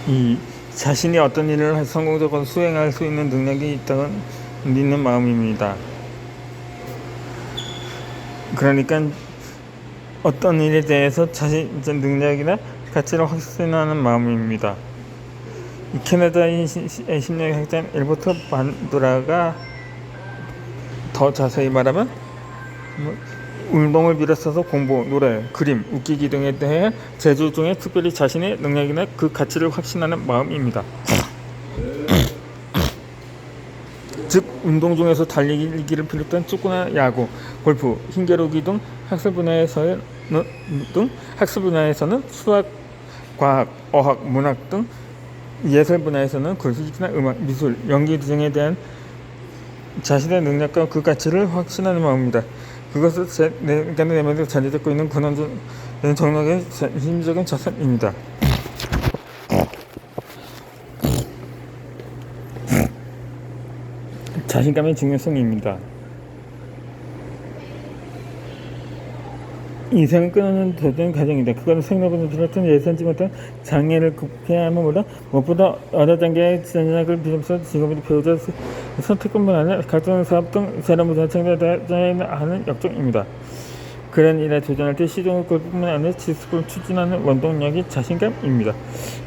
이 자신이 어떤 일을 성공적으로 수행할 수 있는 능력이 있다고 믿는 마음입니다. 그러니까 어떤 일에 대해서 자신의 능력이나 가치를 확신하는 마음입니다. 이 캐나다의 심리학자 엘버트 반도라가 더 자세히 말하면 운동을 비롯해서 공부, 노래, 그림, 웃기기 등에 대해 재주 중에 특별히 자신의 능력이나 그 가치를 확신하는 마음입니다. 즉 운동 중에서 달리기를 비롯한 축구나 야구, 골프, 흰개로기 등 학습 분야에서는 수학, 과학, 어학, 문학 등 예술 분야에서는 글쓰기나 음악, 미술, 연기 등에 대한 자신의 능력과 그 가치를 확신하는 마음입니다. 그것은 내면에 자리 잡고 있는 근원적인 정력의 심리적인 자산입니다. 자신감의 중요성입니다. 인생을 끊어내는 도전 과정이다. 그것은 생로부터 들었던 예상치 못한 장애를 극복해야 함으로써 무엇보다 어느 단계의 전략을 비롯해서 직업을 배우자 선택뿐만 아니라 각종 사업 등 새로운 문화 창작에 하는 역정입니다. 그런 일에 도전할 때 시종을 걸 뿐만 아니라 지속을 추진하는 원동력이 자신감입니다.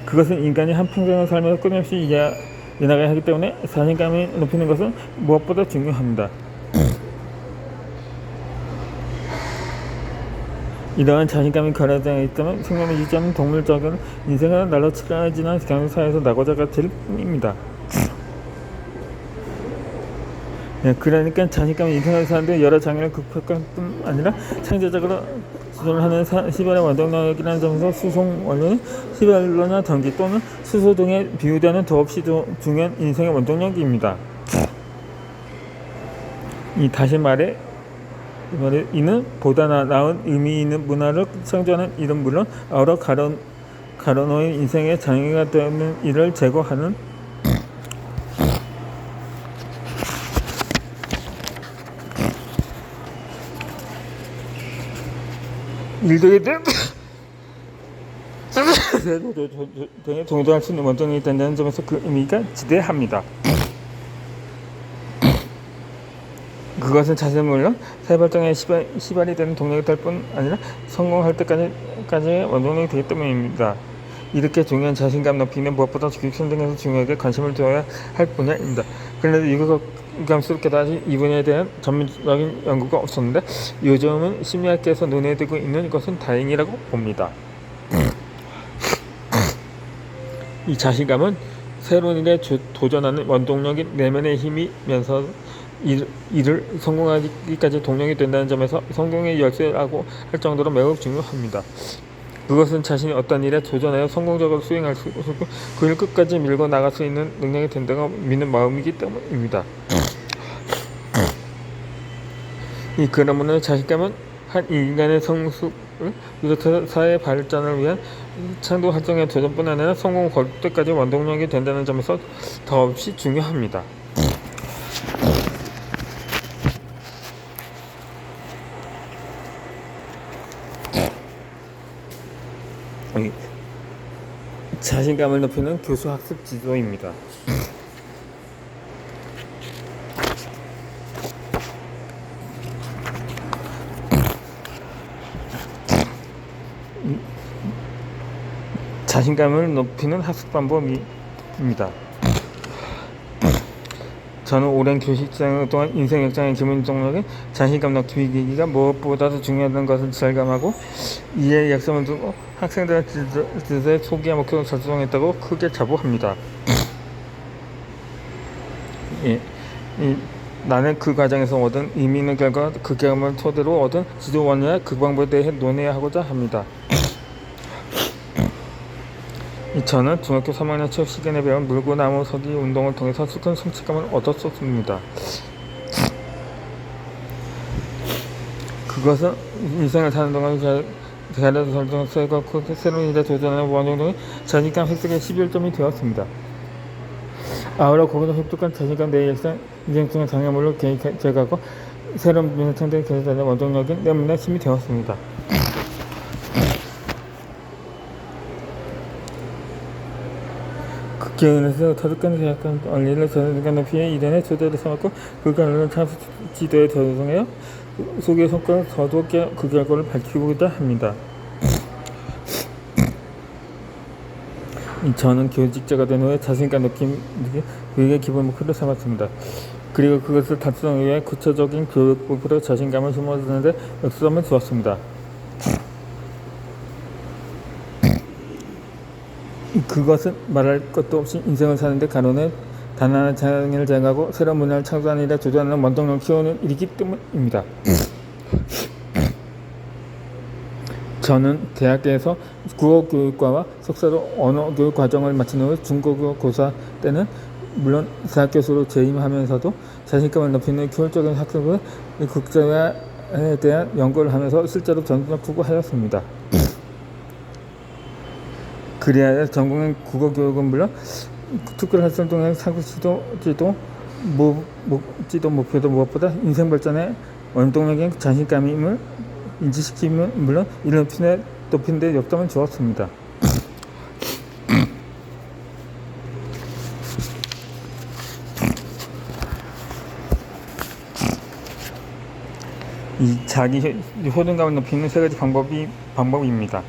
그것은 인간이 한평생을 살면서 끊임없이 이어나가야 하기 때문에 자신감을 높이는 것은 무엇보다 중요합니다. 이러한 자신감이 가라앉아 있다면 생명을 유지하는 동물적인 인생은 날로 치러지는 경사에서 나고자 될 뿐입니다. 그러니까 자신감은 인생을 사는데 여러 장애를 극복할 뿐 아니라 창조적으로 지도를 하는 시발의 원동력이라는 점에서 수송 원료는 시발로나 전기 또는 수소 등에 비유되는 더없이 중요한 인생의 원동력입니다. 다시 말해 이는 보다 나은 의미 있는 문화를 창조하는 일은 물론 여러 가로놓인 인생의 장애가 되는 일을 제거하는 일들에 대한 등에 동조할 수 있는 원동력이 된다는 점에서 그 의미가 지대합니다. 그것은 자신은 물론 사회발전에 시발이 되는 동력이 될 뿐 아니라 성공할 때까지의 원동력이 되기 때문입니다. 이렇게 중요한 자신감 높이는 무엇보다 교육생 등에서 중요하게 관심을 두어야 할 분야입니다. 그런데 유감스럽게도 아직 이 분야에 대한 전문적인 연구가 없었는데 요즘은 심리학계에서 논의되고 있는 것은 다행이라고 봅니다. 이 자신감은 새로운 일에 도전하는 원동력인 내면의 힘이면서 이를 성공하기까지 동력이 된다는 점에서 성공의 열쇠라고 할 정도로 매우 중요합니다. 그것은 자신이 어떤 일에 도전하여 성공적으로 수행할 수 있고 그 일 끝까지 밀고 나갈 수 있는 능력이 된다고 믿는 마음이기 때문입니다. 그러므로 자신감은 한 인간의 성숙을 비롯해서 사회 발전을 위한 창조 활동의 도전뿐 아니라 성공 거둘 때까지 원동력이 된다는 점에서 더없이 중요합니다. 자신감을 높이는 교수 학습 지도입니다. 자신감을 높이는 학습 방법입니다. 저는 오랜 교직생 동안 인생 역장의 기본 동력인 자신감 높이기가 무엇보다도 중요하다는 것을 절감하고 이에 약점을 두고 학생들의 소기와 목표를 설정했다고 크게 자부합니다. 나는 그 과정에서 얻은 의미 있는 결과 그 경험을 토대로 얻은 지도 원리와 그 방법에 대해 논의하고자 합니다. 저는 중학교 3학년 체육 시간에 배운 물구나무 서기 운동을 통해서 큰 성취감을 얻었습니다. 그것은 인생을 사는 동안 잘해서 설정세고 새로운 일에 도전하는 원동력이 자신감 획득의 11점이 되었습니다. 아울러 거기서 획득한 자신감 내 인생 중의 장애물을 제거하고 새로운 문화 창작에 개선되는 원동력인 내면의 힘이 되었습니다. 기업에서 터득한 계약한 원리를 전환과 높이의 이전의 조대를 삼았고 그 결론을 차수 지도에 적용하여 소기의 성과를 더더욱 그 결과를 밝히고자 합니다. 저는 교직자가 된 후에 자신감 느낌 그에게 기본 목표를 삼았습니다. 그리고 그것을 달성하기 위해 구체적인 교육 목표로 자신감을 심어주는데 역점을 두었습니다. 그것은 말할 것도 없이 인생을 사는데 가론에 단 하나의 장애를 제거하고 새로운 문화를 창조하는 일에 조절하는 원동력을 키우는 일이기 때문입니다. 저는 대학에서 국어교육과와 석사로 언어교육 과정을 마친 후 중고교사 때는 물론 대학교수로 재임하면서도 자신감을 높이는 교육적인 학습을 국제화에 대한 연구를 하면서 실제로 전수를 구고하였습니다. 그리하여 전공의 국어교육은 물론 특별 활동을 통해 사고 지도 목표도 무엇보다 인생 발전의 원동력인 자신감임을 인지시키면 물론 이를 높이는 데 역점을 주었습니다. 이 자기 효능감을 높이는 세 가지 방법입니다.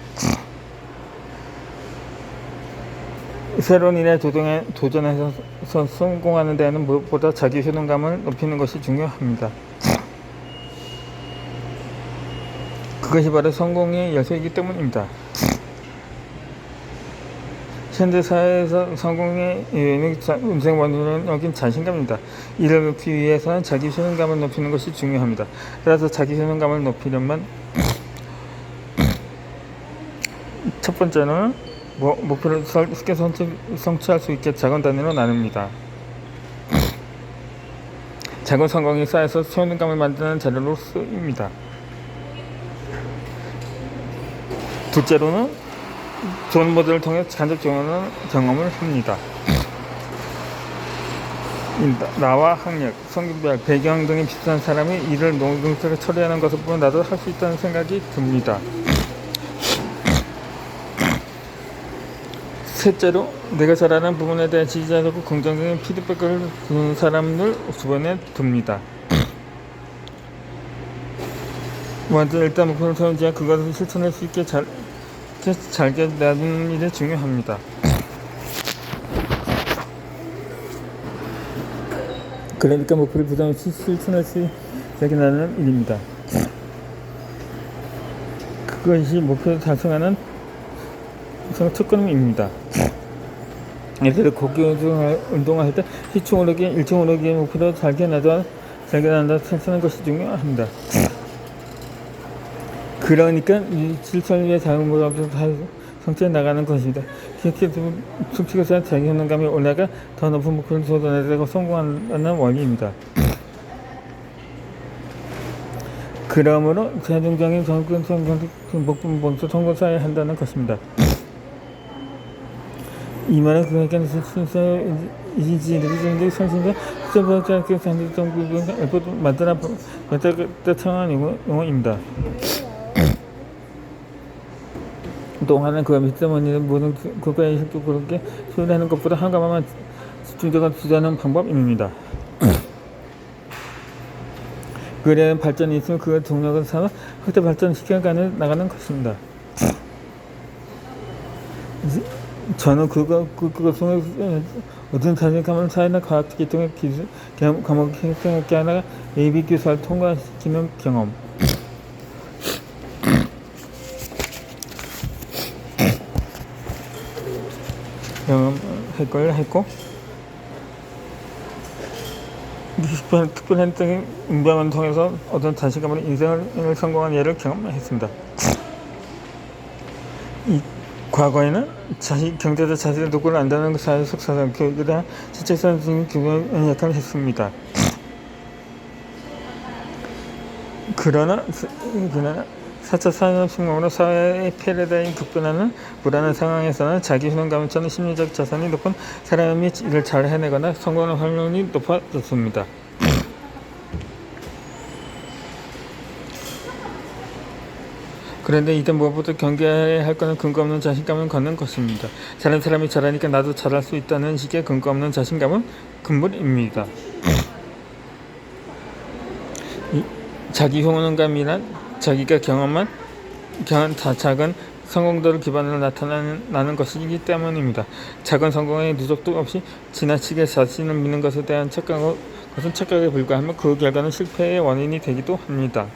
새로운 일에 도전해서 성공하는 데에는 무엇보다 자기 효능감을 높이는 것이 중요합니다. 그것이 바로 성공의 열쇠이기 때문입니다. 현대 사회에서 성공의 인생 원동력인 자신감입니다. 이를 높이기 위해서는 자기 효능감을 높이는 것이 중요합니다. 따라서 자기 효능감을 높이려면 첫 번째는 목표를 쉽게 성취할 수 있게 작은 단위로 나눕니다. 작은 성공이 쌓여서 효능감을 만드는 자료로 쓰입니다. 둘째로는 좋은 모델을 통해 간접 경험을 합니다. 나와 학력, 성별, 배경 등이 비슷한 사람이 일을 능숙하게 처리하는 것을 보면 나도 할 수 있다는 생각이 듭니다. 셋째로 내가 잘하는 부분에 대해 지지자들과 긍정적인 피드백을 주는 사람을 주변에 둡니다. 먼저 일단 목표를 세우자 그것을 실천할 수 있게 잘게 나누는 일이 중요합니다. 그러니까 목표를 부담 없이 실천할 수 있게 나누는 일입니다. 그것이 목표를 달성하는 첫걸음입니다. 예를 들어 걷기 운동을 할 때 10층 오르기, 1층 오르기의 목표로 잘게 난다 설치하는 것이 중요합니다. 그러니까 이 실천을 위해 작은 목표를 성취해 나가는 것입니다. 이렇게 숙취에서 자기 효능감이 올라가 더 높은 목표를 도달하고 성공하는 원리입니다. 그러므로 최종적인 목표를 먼저 성공해야 한다는 것입니다. 이 말은 그러니까 순서 이지리즈인데 선생님과 수업학교 산지정부를 만들어 청한 용어입니다. 동안은 그와 밑에머니는 모든 국가의 협조그룹에 소유하는 것보다 한 가마만 집중적으로 투자하는 방법입니다. 그래야 발전이 있으면 그 동력을 삼아 확대 발전시켜 나가는 것입니다. 저는 그것을 어떤 자신감을 사회나 과학기 등의 기술 과목 행정학기 하나가 AB 교사를 통과시키는 했고 특별한 등의 운명을 통해서 어떤 자신감으로 인생을 성공한 예를 경험했습니다. 과거에는 경제자 자신의 누구를 안다는 사회적 사상 교육에 대한 실질적인 규범의 역할을 했습니다. 그러나 4차 산업혁명으로 사회의 패러다임이 급변하는 불안한 상황에서는 자기 효능감을 찾는 심리적 자산이 높은 사람이 일을 잘 해내거나 성공하는 확률이 높아졌습니다. 그런데 이때 무엇보다 경계해야 할 것은 근거 없는 자신감을 갖는 것입니다. 다른 사람이 잘하니까 나도 잘할 수 있다는 식의 근거 없는 자신감은 금물입니다. 자기 효능감이란 자기가 경험한 작은 성공들을 기반으로 나타나는 것이기 때문입니다. 작은 성공의 누적도 없이 지나치게 자신을 믿는 것에 대한 것은 착각에 불과하며 그 결과는 실패의 원인이 되기도 합니다.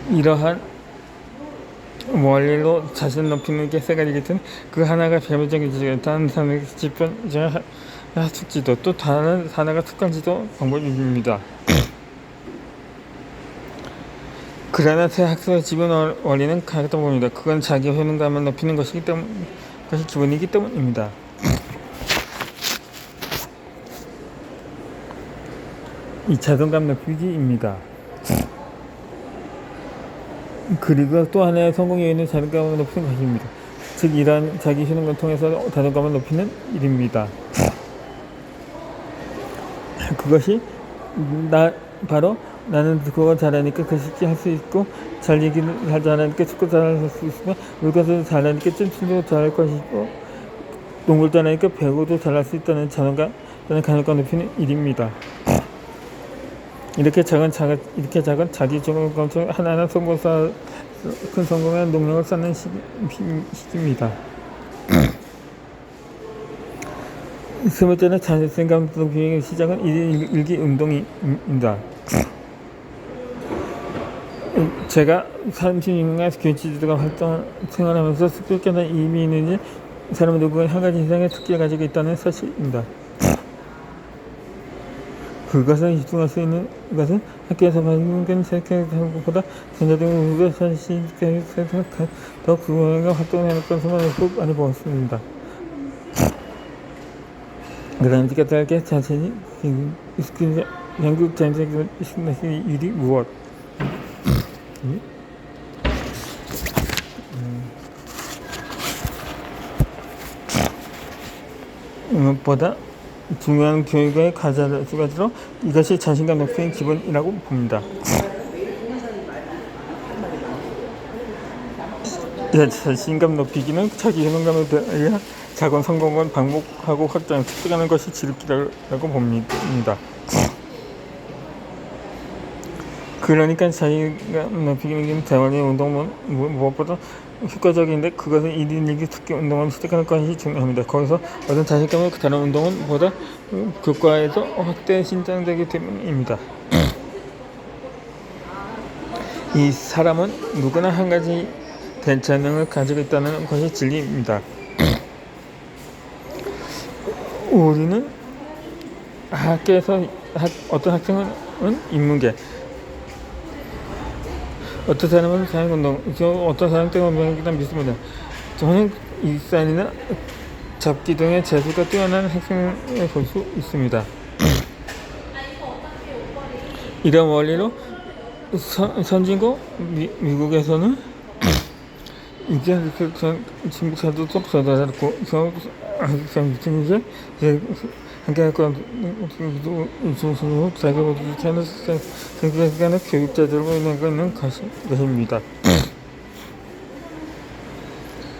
이러한 원리로 자신을 높이는 게 세 가지가 있든 그 하나가表面적인 다른 하나가 집중적 학습지도 또 다른 하나가 습관지도 방법입니다. 그러나 새 학습의 기본 원리는 같다 봅니다. 그건 자기 효능감을 높이는 것이 기본이기 때문입니다. 이 자존감 높이기입니다. 그리고 또 하나의 성공 요인은 자존감을 높이는 것입니다. 즉 이러한 자기 효능감을 통해서 자존감을 높이는 일입니다. 그것이 바로 나는 그거 잘하니까 글쓰기 할 수 있고 잘 얘기를 잘하니까 축구 잘할 수 있고 물건도 잘하니까 찜질도 잘할 것이고 농구를 잘하니까 배구도 잘할 수 있다는 자존감 높이는 일입니다. 이렇게 작은 자기 자존감 중 하나하나 큰 성공의 능력을 쌓는 시기입니다. 세 번째는 자신감 높이기 시작은 일기 운동입니다. 제가 36년간 교육지도가 생활하면서 습득하는 의미 있는 사람은 누구나 한 가지 이상의 특기를 가지고 있다는 사실입니다. 그것을 입증할 수 있는 것은 학교에서 발견된 생각보다 전자적인 우리가 사실에서 더 구분과 활동하는 것을 많이 보았습니다. 그러니까 다르게 자신이 영국 전쟁의 일이 무엇? 무엇보다 중요한 교육의 과제로 이것이 자신감 높이는 기본이라고 봅니다. 자신감 높이기는 자기 효능감에 대한 작은 성공을 반복하고 확장, 습득하는 것이 지름길이라고 봅니다. 그러니까 자신감 높이기는 대화의 운동은 무엇보다 효과적인데 그것은 일기 특기 운동을 습득하는 것이 중요합니다. 거기서 얻은 자신감은 다른 운동보다 교과에서 확대 신장되기 때문입니다. 이 사람은 누구나 한 가지 재능을 가지고 있다는 것이 진리입니다. 우리는 학교에서 어떤 학생은 인문계, 어떤 사람은 사회운동, 어떤 사람 때문에 명예기단 믿습니다. 저는 일산이나 잡기 등의 재수가 뛰어난 학생을 볼 수 있습니다. 이런 원리로 선진국 미국에서는 이제 친구들도 쏙 쏟아졌고 이제 함께할거 자기보다는 교육자들로 있는 것입니다.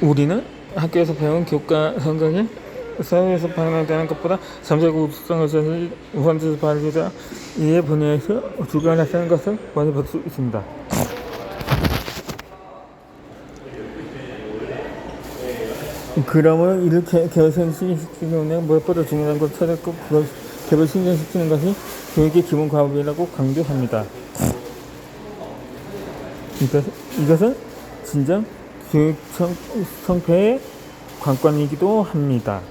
우리는 학교에서 배운 교과 성경이 사회에서 발견되는 것보다 잠재고 우수성을 우선적으로 발견되어 이해 분야에서 주관하는 것을 많이 볼 수 있습니다. 그러므로 이를 개발시키는 무엇보다 중요한 걸 찾았고 그걸 개발시키는 것이 교육의 기본 과업이라고 강조합니다. 이것은 진정 교육 성패의 관건이기도 합니다.